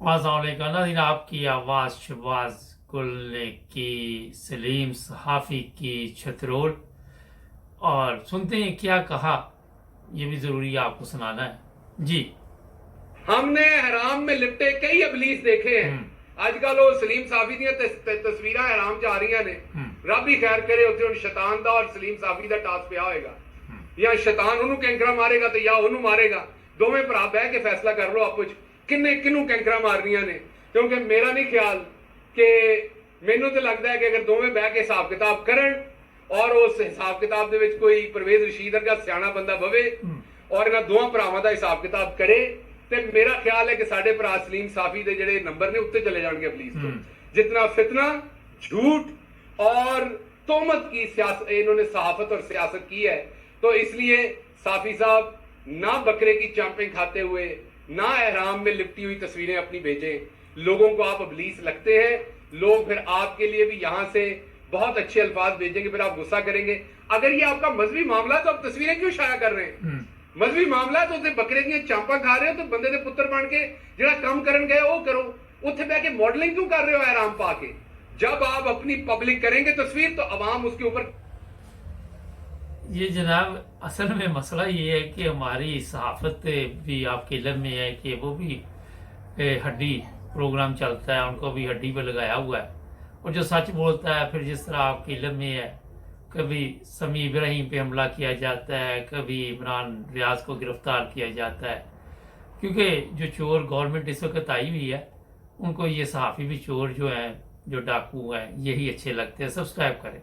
अस्सलामुअलैकुम नाज़रीन, आपकी आवाज़ शहबाज गुल की, सलीम सहाफ़ी की छतरोल। और सुनते हैं क्या कहा, ये भी ज़रूरी है आपको सुनाना है जी। हमने हराम में लिपटे कई अबलीस देखे हैं। आजकल वो सलीम साफी ਦੀਆਂ ਤਸਵੀਰਾਂ ਹਰਾਮ ਚ ਆ ਰਹੀਆਂ ਨੇ। ਰੱਬ ਹੀ ਖੈਰ ਕਰੇ, ਉੱਥੇ ਹੁਣ ਸ਼ੈਤਾਨ ਦਾ ਔਰ ਸਲੀਮ ਸਾਫੀ ਦਾ ਟਾਸ ਪਿਆ ਹੋਏਗਾ। ਜਾਂ ਸ਼ੈਤਾਨ ਉਹਨੂੰ ਕੈਂਕਰਾ ਮਾਰੇਗਾ ਤੇ ਜਾਂ ਉਹਨੂੰ ਮਾਰੇਗਾ। ਦੋਵੇਂ ਭਰਾ ਬਹਿ ਕੇ ਫੈਸਲਾ ਕਰ ਲਓ ਆਪੋ ਚ ਕਿੰਨੇ ਕਿਹਨੂੰ ਕੈਂਕਰਾ ਮਾਰਨੀਆਂ ਨੇ। ਕਿਉਂਕਿ ਮੇਰਾ ਨਹੀਂ ਖਿਆਲ ਕਿ ਮੈਨੂੰ ਤਾਂ ਲੱਗਦਾ ਹੈ ਕਿ ਅਗਰ ਦੋਵੇਂ ਬਹਿ ਕੇ ਹਿਸਾਬ ਕਿਤਾਬ ਕਰਨ ਔਰ ਉਸ ਹਿਸਾਬ ਕਿਤਾਬ ਦੇ ਵਿੱਚ ਕੋਈ ਪਰਵੇਜ਼ ਰਸ਼ੀਦ ਵਰਗਾ ਸਿਆਣਾ ਬੰਦਾ ਬਵੇ ਔਰ ਇਹਨਾਂ ਦੋਵਾਂ ਭਰਾਵਾਂ ਦਾ ਹਿਸਾਬ ਕਿਤਾਬ ਕਰੇ ਤੇ ਮੇਰਾ ਖਿਆਲ ਹੈ ਕਿ ਸਾਡੇ ਭਰਾ ਸਲੀਮ ਸਾਫੀ ਦੇ ਜਿਹੜੇ ਨੰਬਰ ਨੇ ਉੱਤੇ ਚਲੇ ਜਾਣਗੇ ਅਬਲੀਸ ਤੋਂ। जितना फितना, झूठ और तोहमत की सियासत इन्होंने सहाफत और सियासत की है, तो इसलिए साफी साहब ना बकरे की चांपें खाते हुए ना एहराम में लिपटी हुई तस्वीरें अपनी भेजें। लोगों को आप अबलीस लगते हैं, लोग फिर आपके लिए भी यहाँ से बहुत अच्छे अल्फाज भेजेंगे, फिर आप गुस्सा करेंगे। अगर ये आपका मजहबी मामला है तो आप तस्वीरें क्यों शाया कर रहे हैं? मजहबी मामला है तो बकरे दी चांपा खा रहे हो तो बंदे दे पुत्र बन के ਜਿਹੜਾ ਕੰਮ ਕਰਨ ਗਏ ਉਹ ਕਰੋ। ਉੱਥੇ ਬਹਿ ਕੇ मॉडलिंग क्यों कर रहे हो एहराम पा के? जब आप अपनी पब्लिक करेंगे तस्वीर तो अवाम उसके ऊपर। ये जनाब असल में मसला ये है कि हमारी सहाफत भी आपके इल्म में है कि वो भी हड्डी प्रोग्राम चलता है, उनको भी हड्डी पे लगाया हुआ है। और जो सच बोलता है, फिर जिस तरह आपके इल्म में है, कभी समी इब्राहिम पे हमला किया जाता है, कभी इमरान रियाज को गिरफ्तार किया जाता है। क्योंकि जो चोर गवर्नमेंट इस वक्त आई हुई है, उनको ये सहाफ़ी भी चोर जो हैं, जो डाकू हैं, यही अच्छे लगते हैं। सब्सक्राइब करें।